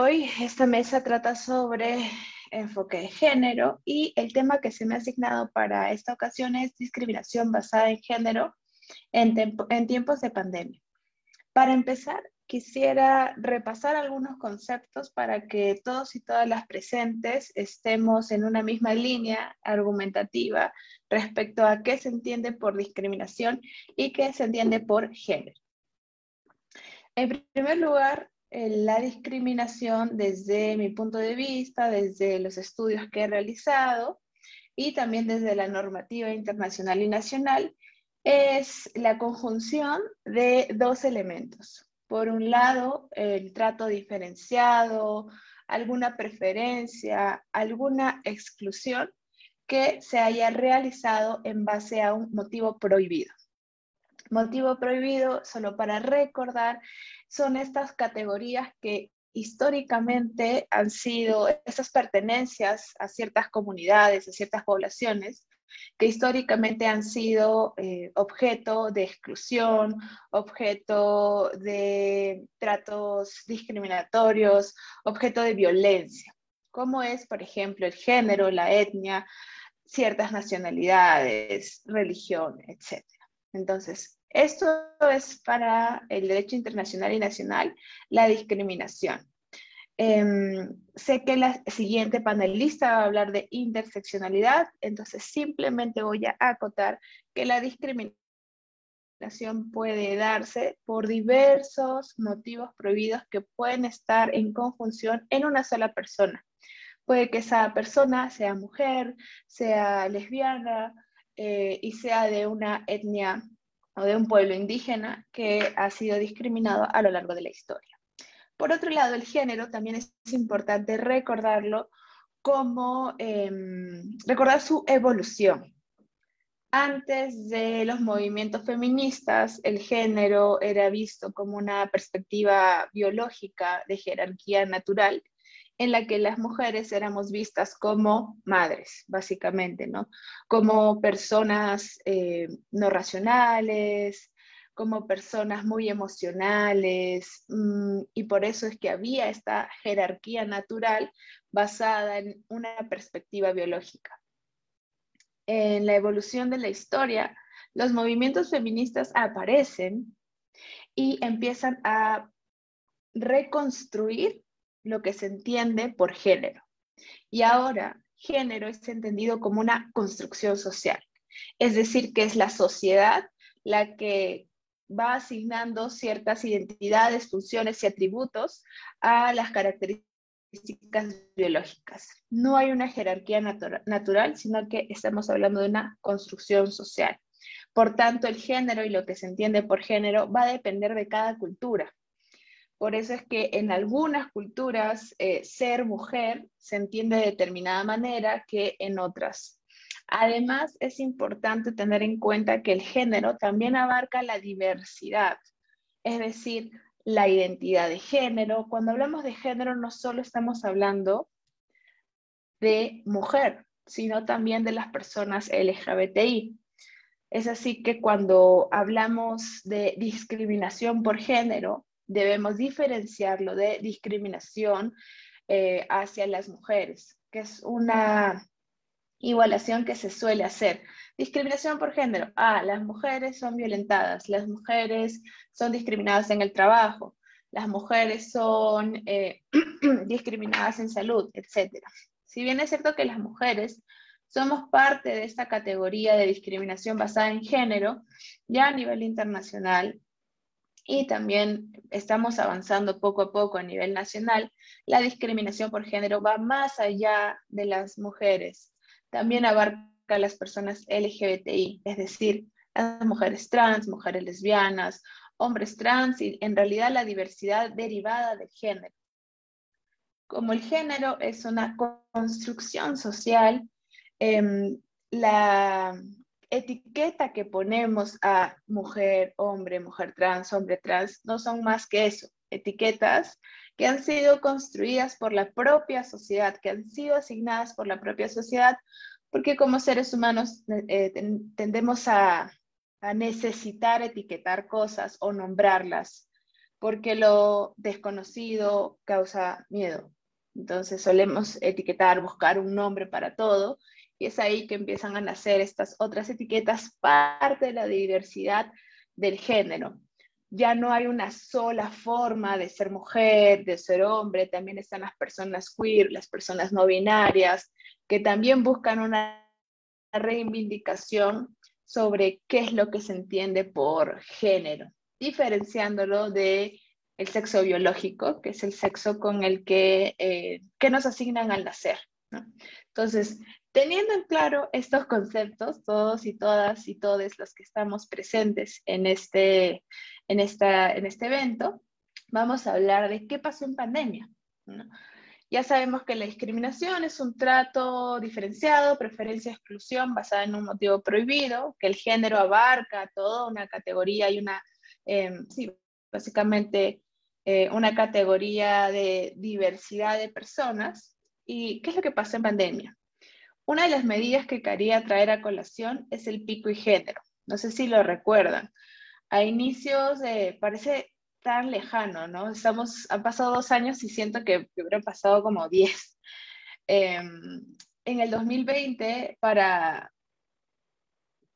hoy esta mesa trata sobre enfoque de género y el tema que se me ha asignado para esta ocasión es discriminación basada en género en tiempos de pandemia. Para empezar, quisiera repasar algunos conceptos para que todos y todas las presentes estemos en una misma línea argumentativa respecto a qué se entiende por discriminación y qué se entiende por género. En primer lugar, la discriminación desde mi punto de vista, desde los estudios que he realizado y también desde la normativa internacional y nacional, es la conjunción de dos elementos. Por un lado, el trato diferenciado, alguna preferencia, alguna exclusión que se haya realizado en base a un motivo prohibido. Motivo prohibido, solo para recordar, son estas categorías que históricamente han sido, estas pertenencias a ciertas comunidades, a ciertas poblaciones, que históricamente han sido objeto de exclusión, objeto de tratos discriminatorios, objeto de violencia, como es, por ejemplo, el género, la etnia, ciertas nacionalidades, religión, etc. Entonces, esto es para el derecho internacional y nacional, la discriminación. Sé que la siguiente panelista va a hablar de interseccionalidad, entonces simplemente voy a acotar que la discriminación puede darse por diversos motivos prohibidos que pueden estar en conjunción en una sola persona. Puede que esa persona sea mujer, sea lesbiana y sea de una etnia o de un pueblo indígena que ha sido discriminado a lo largo de la historia. Por otro lado, el género también es importante recordarlo como recordar su evolución. Antes de los movimientos feministas, el género era visto como una perspectiva biológica de jerarquía natural, en la que las mujeres éramos vistas como madres, básicamente, ¿no? Como personas no racionales, como personas muy emocionales, y por eso es que había esta jerarquía natural basada en una perspectiva biológica. En la evolución de la historia, los movimientos feministas aparecen y empiezan a reconstruir lo que se entiende por género. Y ahora, género es entendido como una construcción social. Es decir, que es la sociedad la que va asignando ciertas identidades, funciones y atributos a las características biológicas. No hay una jerarquía natural, sino que estamos hablando de una construcción social. Por tanto, el género y lo que se entiende por género va a depender de cada cultura. Por eso es que en algunas culturas ser mujer se entiende de determinada manera que en otras. Además, es importante tener en cuenta que el género también abarca la diversidad, es decir, la identidad de género. Cuando hablamos de género no solo estamos hablando de mujer, sino también de las personas LGBTI. Es así que cuando hablamos de discriminación por género, debemos diferenciarlo de discriminación hacia las mujeres, que es una igualación que se suele hacer. Discriminación por género. Las mujeres son violentadas, las mujeres son discriminadas en el trabajo, las mujeres son discriminadas en salud, etc. Si bien es cierto que las mujeres somos parte de esta categoría de discriminación basada en género, ya a nivel internacional, y también estamos avanzando poco a poco a nivel nacional, la discriminación por género va más allá de las mujeres. También abarca a las personas LGBTI, es decir, las mujeres trans, mujeres lesbianas, hombres trans y en realidad la diversidad derivada del género. Como el género es una construcción social, la etiqueta que ponemos a mujer, hombre trans, no son más que eso, etiquetas que han sido construidas por la propia sociedad, que han sido asignadas por la propia sociedad, porque como seres humanos tendemos a necesitar etiquetar cosas o nombrarlas porque lo desconocido causa miedo. Entonces solemos etiquetar, buscar un nombre para todo, y es ahí que empiezan a nacer estas otras etiquetas, parte de la diversidad del género. Ya no hay una sola forma de ser mujer, de ser hombre, también están las personas queer, las personas no binarias, que también buscan una reivindicación sobre qué es lo que se entiende por género, diferenciándolo de el sexo biológico, que es el sexo con el que nos asignan al nacer, ¿no? Entonces, teniendo en claro estos conceptos, todos y todas y todos los que estamos presentes en este evento, vamos a hablar de qué pasó en pandemia, ¿no? Ya sabemos que la discriminación es un trato diferenciado, preferencia, exclusión basada en un motivo prohibido, que el género abarca toda una categoría y sí, básicamente una categoría de diversidad de personas. ¿Y qué es lo que pasó en pandemia? Una de las medidas que quería traer a colación es el pico y género. No sé si lo recuerdan. A inicios parece tan lejano, ¿no? Han pasado 2 años y siento que hubieran pasado como 10. En el 2020, para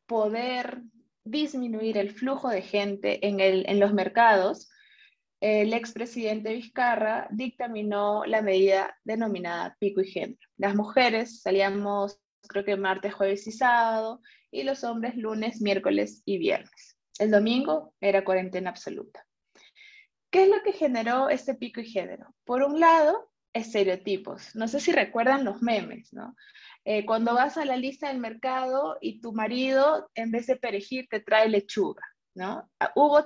poder disminuir el flujo de gente en los mercados, el expresidente Vizcarra dictaminó la medida denominada pico y género. Las mujeres salíamos, creo que martes, jueves y sábado, y los hombres lunes, miércoles y viernes. El domingo era cuarentena absoluta. ¿Qué es lo que generó este pico y género? Por un lado, estereotipos. No sé si recuerdan los memes, ¿no? Cuando vas a la lista del mercado y tu marido, en vez de perejil, te trae lechuga, ¿no? Hubo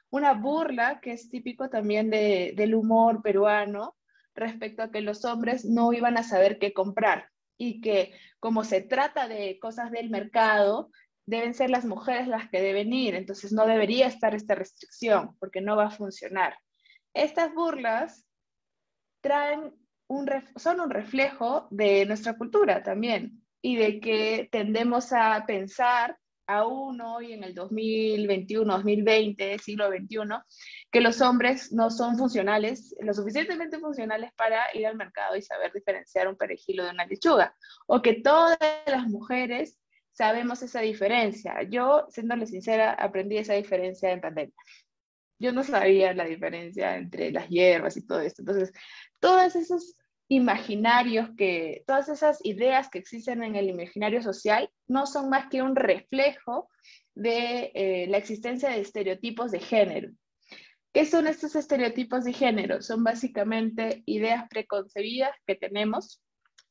una burla que es típico también del humor peruano respecto a que los hombres no iban a saber qué comprar y que como se trata de cosas del mercado, deben ser las mujeres las que deben ir, entonces no debería estar esta restricción porque no va a funcionar. Estas burlas son un reflejo de nuestra cultura también y de que tendemos a pensar aún hoy en el 2021, 2020, siglo XXI, que los hombres no son funcionales, lo suficientemente funcionales para ir al mercado y saber diferenciar un perejil de una lechuga, o que todas las mujeres sabemos esa diferencia. Yo, siéndole sincera, aprendí esa diferencia en pandemia. Yo no sabía la diferencia entre las hierbas y todo esto. Entonces, todos esos imaginarios todas esas ideas que existen en el imaginario social no son más que un reflejo de la existencia de estereotipos de género. ¿Qué son estos estereotipos de género? Son básicamente ideas preconcebidas que tenemos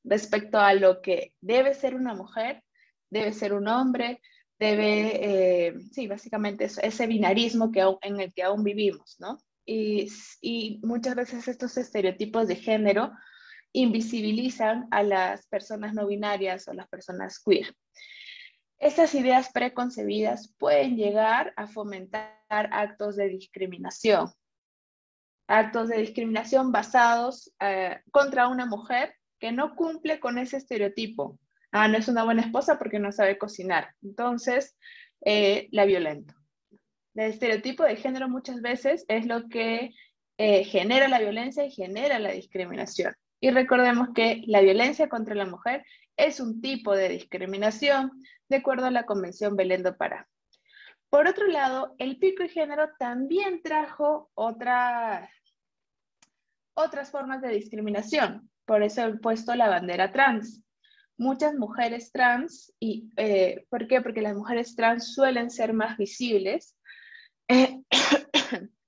respecto a lo que debe ser una mujer, debe ser un hombre, sí, básicamente ese binarismo en el que aún vivimos, ¿no? Y muchas veces estos estereotipos de género invisibilizan a las personas no binarias o las personas queer. Estas ideas preconcebidas pueden llegar a fomentar actos de discriminación basados contra una mujer que no cumple con ese estereotipo. No es una buena esposa porque no sabe cocinar. Entonces, la violento. El estereotipo de género muchas veces es lo que genera la violencia y genera la discriminación. Y recordemos que la violencia contra la mujer es un tipo de discriminación de acuerdo a la Convención Belén do Pará. Por otro lado, el pico y género también trajo otras formas de discriminación. Por eso he puesto la bandera trans. Muchas mujeres trans, ¿por qué? Porque las mujeres trans suelen ser más visibles,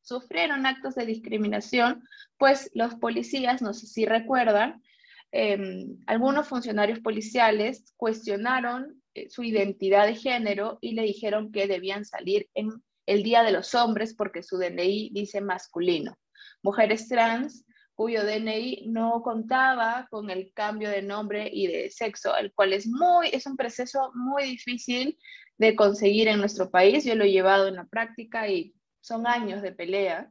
sufrieron actos de discriminación, pues los policías, no sé si recuerdan, algunos funcionarios policiales cuestionaron su identidad de género y le dijeron que debían salir en el Día de los Hombres porque su DNI dice masculino. Mujeres trans cuyo DNI no contaba con el cambio de nombre y de sexo, el cual es un proceso muy difícil de conseguir en nuestro país. Yo lo he llevado en la práctica y son años de pelea.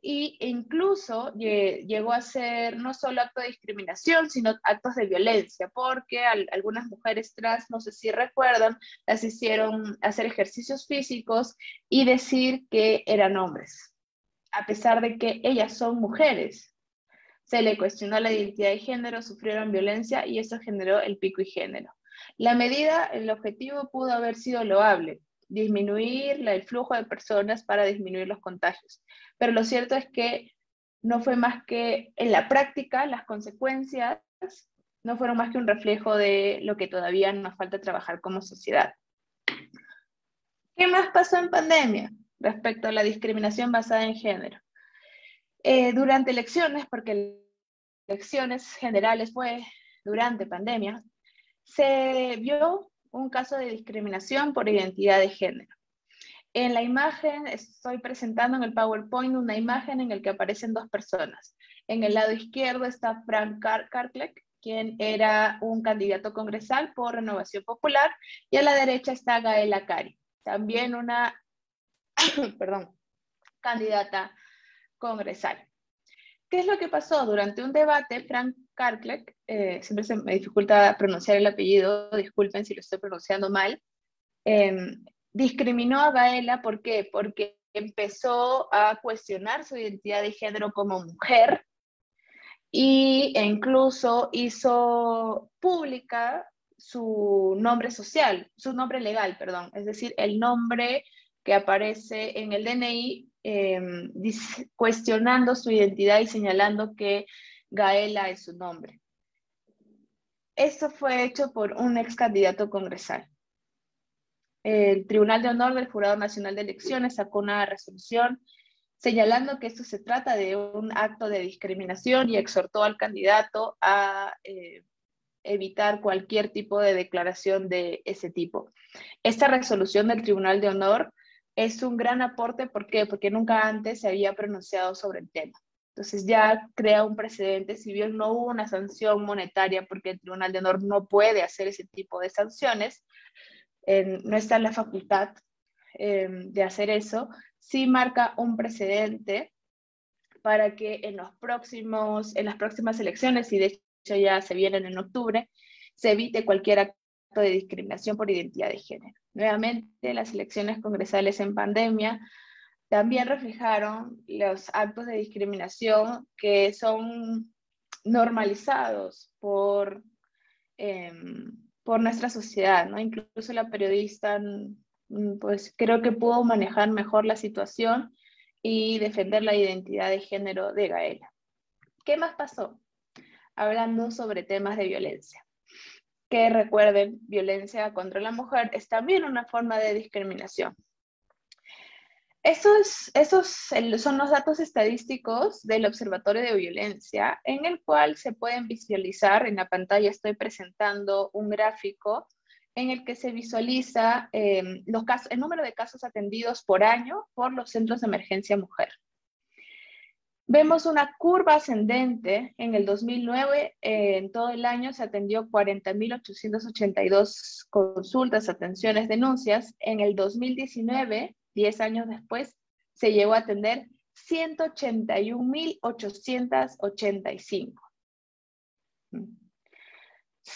y incluso llegó a ser no solo acto de discriminación, sino actos de violencia, porque algunas mujeres trans, no sé si recuerdan, las hicieron hacer ejercicios físicos y decir que eran hombres, a pesar de que ellas son mujeres. Se le cuestionó la identidad de género, sufrieron violencia y eso generó el pico y género. La medida, el objetivo pudo haber sido loable, disminuir el flujo de personas para disminuir los contagios. Pero lo cierto es que no fue más que, en la práctica, las consecuencias no fueron más que un reflejo de lo que todavía nos falta trabajar como sociedad. ¿Qué más pasó en pandemia respecto a la discriminación basada en género? Durante elecciones, porque elecciones generales fue durante pandemia, se vio un caso de discriminación por identidad de género. En la imagen, estoy presentando en el PowerPoint una imagen en la que aparecen dos personas. En el lado izquierdo está Frank Karklek, quien era un candidato congresal por Renovación Popular, y a la derecha está Gaela Cari, también una candidata congresal. ¿Qué es lo que pasó? Durante un debate, Frank Karklek, siempre se me dificulta pronunciar el apellido, disculpen si lo estoy pronunciando mal, discriminó a Gaela. ¿Por qué? Porque empezó a cuestionar su identidad de género como mujer e incluso hizo pública su nombre social, su nombre legal, perdón, es decir, el nombre que aparece en el DNI, cuestionando su identidad y señalando que Gaela es su nombre. Esto fue hecho por un ex candidato congresal. El Tribunal de Honor del Jurado Nacional de Elecciones sacó una resolución señalando que esto se trata de un acto de discriminación y exhortó al candidato a evitar cualquier tipo de declaración de ese tipo. Esta resolución del Tribunal de Honor es un gran aporte. ¿Por qué? Porque nunca antes se había pronunciado sobre el tema. Entonces ya crea un precedente, si bien no hubo una sanción monetaria, porque el Tribunal de Honor no puede hacer ese tipo de sanciones, no está en la facultad de hacer eso, sí marca un precedente para que en las próximas elecciones, y de hecho ya se vienen en octubre, se evite cualquier acto de discriminación por identidad de género. Nuevamente, las elecciones congresales en pandemia también reflejaron los actos de discriminación que son normalizados por nuestra sociedad, ¿no? Incluso la periodista, pues creo que pudo manejar mejor la situación y defender la identidad de género de Gaela. ¿Qué más pasó? Hablando sobre temas de violencia. Que recuerden, violencia contra la mujer es también una forma de discriminación. Esos son los datos estadísticos del Observatorio de Violencia, en el cual se pueden visualizar, en la pantalla estoy presentando un gráfico en el que se visualiza el número de casos atendidos por año por los centros de emergencia mujer. Vemos una curva ascendente. En el 2009, en todo el año se atendió 40.882 consultas, atenciones, denuncias. En el 2019, 10 años después, se llegó a atender 181.885.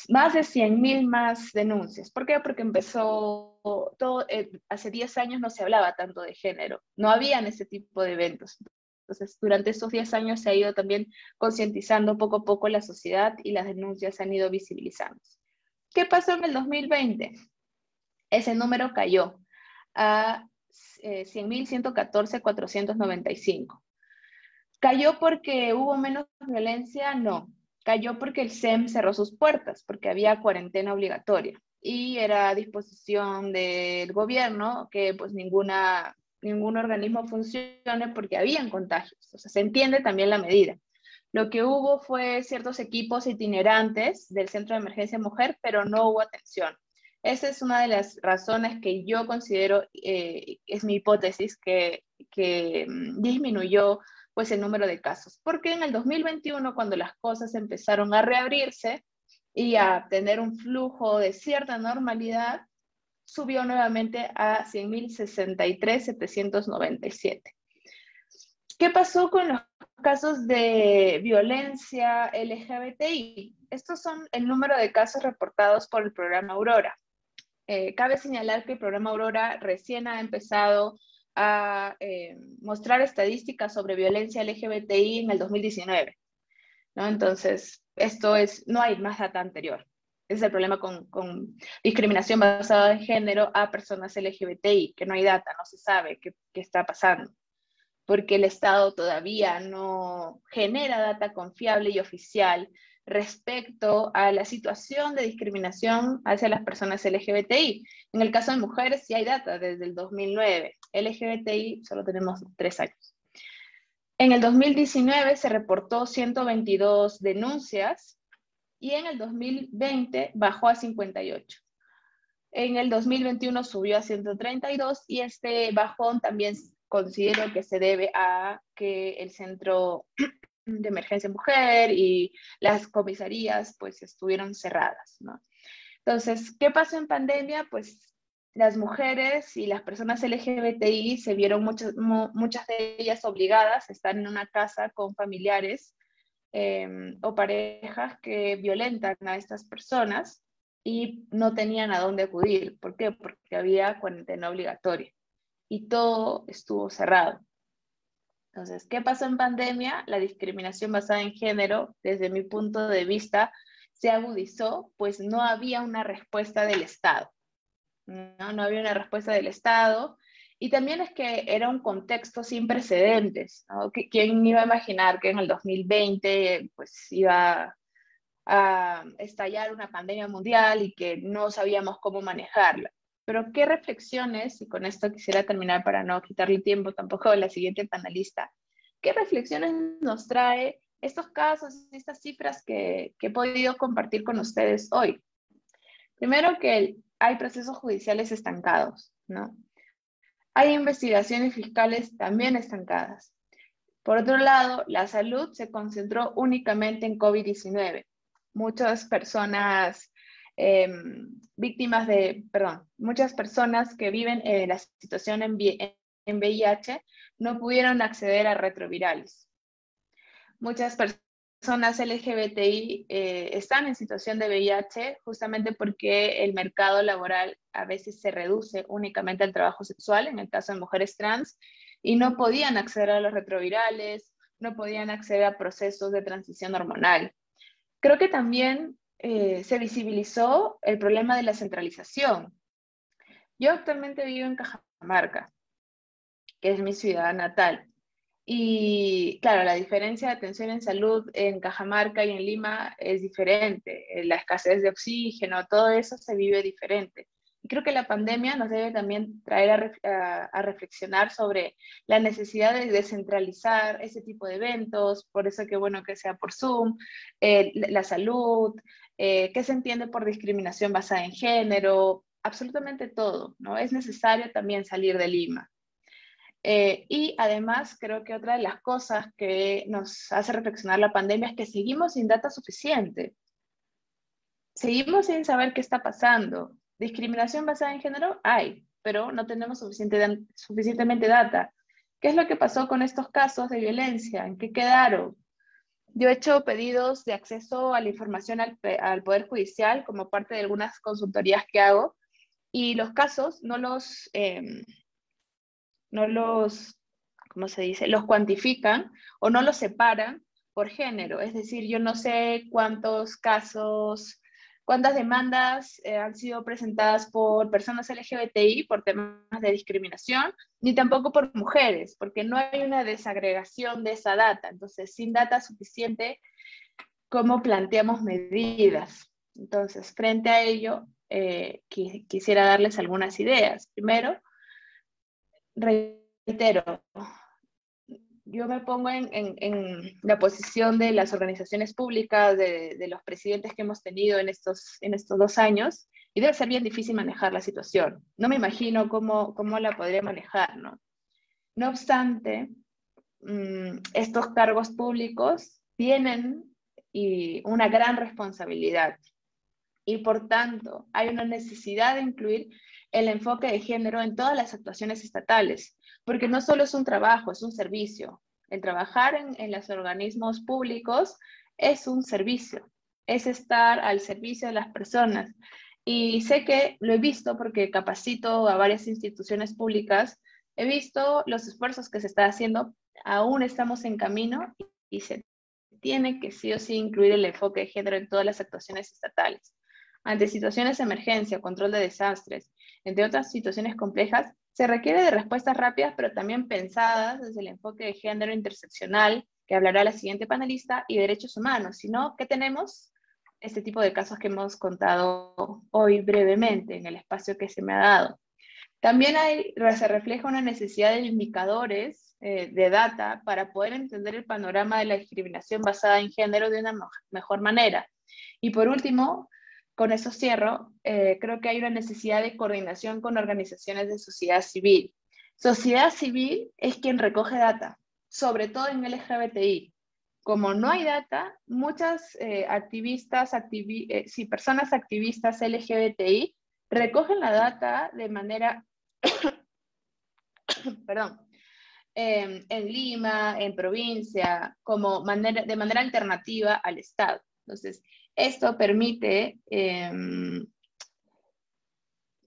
Más de 100.000 más denuncias. ¿Por qué? Porque empezó todo, hace 10 años no se hablaba tanto de género, no habían ese tipo de eventos. Entonces, durante estos 10 años se ha ido también concientizando poco a poco la sociedad y las denuncias se han ido visibilizando. ¿Qué pasó en el 2020? Ese número cayó a 100.114.495. ¿Cayó porque hubo menos violencia? No. Cayó porque el SEM cerró sus puertas, porque había cuarentena obligatoria y era a disposición del gobierno que pues ningún organismo funcione porque habían contagios. O sea, se entiende también la medida. Lo que hubo fue ciertos equipos itinerantes del Centro de Emergencia Mujer, pero no hubo atención. Esa es una de las razones que yo considero, es mi hipótesis, que disminuyó pues el número de casos. Porque en el 2021, cuando las cosas empezaron a reabrirse y a tener un flujo de cierta normalidad, subió nuevamente a 100.063.797. ¿Qué pasó con los casos de violencia LGBTI? Estos son el número de casos reportados por el programa Aurora. Cabe señalar que el programa Aurora recién ha empezado a mostrar estadísticas sobre violencia LGBTI en el 2019, ¿no? Entonces, no hay más data anterior. Ese es el problema con discriminación basada en género a personas LGBTI, que no hay data, no se sabe qué está pasando, porque el Estado todavía no genera data confiable y oficial respecto a la situación de discriminación hacia las personas LGBTI. En el caso de mujeres sí hay data desde el 2009, LGBTI solo tenemos 3 años. En el 2019 se reportó 122 denuncias y en el 2020 bajó a 58. En el 2021 subió a 132 y este bajón también considero que se debe a que el Centro de Emergencia Mujer y las comisarías pues estuvieron cerradas, ¿no? Entonces, ¿qué pasó en pandemia? Pues las mujeres y las personas LGBTI se vieron muchas de ellas obligadas a estar en una casa con familiares o parejas que violentan a estas personas y no tenían a dónde acudir. ¿Por qué? Porque había cuarentena obligatoria y todo estuvo cerrado. Entonces, ¿qué pasó en pandemia? La discriminación basada en género, desde mi punto de vista, se agudizó, pues no había una respuesta del Estado. No había una respuesta del Estado. Y también es que era un contexto sin precedentes, ¿no? ¿Quién iba a imaginar que en el 2020 pues iba a estallar una pandemia mundial y que no sabíamos cómo manejarla? Pero qué reflexiones, y con esto quisiera terminar para no quitarle tiempo tampoco a la siguiente panelista, qué reflexiones nos trae estos casos, estas cifras que he podido compartir con ustedes hoy? Primero que hay procesos judiciales estancados, ¿no? Hay investigaciones fiscales también estancadas. Por otro lado, la salud se concentró únicamente en COVID-19. Muchas personas muchas personas que viven la situación en VIH no pudieron acceder a retrovirales. Muchas personas LGBTI están en situación de VIH justamente porque el mercado laboral a veces se reduce únicamente al trabajo sexual, en el caso de mujeres trans, y no podían acceder a los retrovirales, no podían acceder a procesos de transición hormonal. Creo que también se visibilizó el problema de la centralización. Yo actualmente vivo en Cajamarca, que es mi ciudad natal. Y claro, la diferencia de atención en salud en Cajamarca y en Lima es diferente. La escasez de oxígeno, todo eso se vive diferente. Y creo que la pandemia nos debe también traer a reflexionar sobre la necesidad de descentralizar ese tipo de eventos, por eso que bueno que sea por Zoom, la salud, qué se entiende por discriminación basada en género, absolutamente todo, ¿no? Es necesario también salir de Lima. Y además creo que otra de las cosas que nos hace reflexionar la pandemia es que seguimos sin data suficiente. Seguimos sin saber qué está pasando. Discriminación basada en género hay, pero no tenemos suficientemente data. ¿Qué es lo que pasó con estos casos de violencia? ¿En qué quedaron? Yo he hecho pedidos de acceso a la información al Poder Judicial como parte de algunas consultorías que hago y los casos ¿cómo se dice? Los cuantifican o no los separan por género. Es decir, yo no sé cuántos casos, cuántas demandas han sido presentadas por personas LGBTI por temas de discriminación, ni tampoco por mujeres, porque no hay una desagregación de esa data. Entonces, sin data suficiente, ¿cómo planteamos medidas? Entonces, frente a ello, quisiera darles algunas ideas. Primero, reitero, yo me pongo en la posición de las organizaciones públicas, de los presidentes que hemos tenido en estos 2 años, y debe ser bien difícil manejar la situación. No me imagino cómo la podría manejar, ¿no? No obstante, estos cargos públicos tienen una gran responsabilidad y por tanto hay una necesidad de incluir el enfoque de género en todas las actuaciones estatales, porque no solo es un trabajo, es un servicio. El trabajar en los organismos públicos es un servicio, es estar al servicio de las personas. Y sé que lo he visto porque capacito a varias instituciones públicas, he visto los esfuerzos que se está haciendo, aún estamos en camino y se tiene que sí o sí incluir el enfoque de género en todas las actuaciones estatales. Ante situaciones de emergencia, control de desastres, entre otras situaciones complejas, se requiere de respuestas rápidas, pero también pensadas desde el enfoque de género interseccional, que hablará la siguiente panelista, y derechos humanos. Si no, ¿qué tenemos? Este tipo de casos que hemos contado hoy brevemente en el espacio que se me ha dado. También se refleja una necesidad de indicadores de data para poder entender el panorama de la discriminación basada en género de una mejor manera. Y por último, con eso cierro, creo que hay una necesidad de coordinación con organizaciones de sociedad civil. Sociedad civil es quien recoge data, sobre todo en LGBTI. Como no hay data, muchas personas activistas LGBTI recogen la data de manera, perdón, en Lima, en provincia, de manera alternativa al Estado. Entonces, esto permite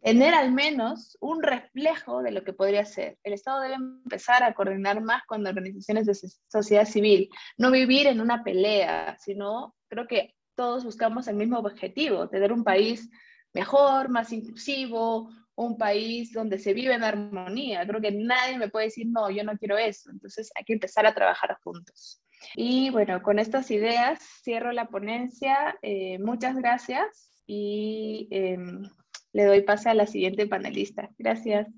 tener al menos un reflejo de lo que podría ser. El Estado debe empezar a coordinar más con organizaciones de sociedad civil, no vivir en una pelea, sino creo que todos buscamos el mismo objetivo, tener un país mejor, más inclusivo, un país donde se vive en armonía. Creo que nadie me puede decir, no, yo no quiero eso. Entonces hay que empezar a trabajar juntos. Y bueno, con estas ideas cierro la ponencia. Muchas gracias y le doy pase a la siguiente panelista. Gracias.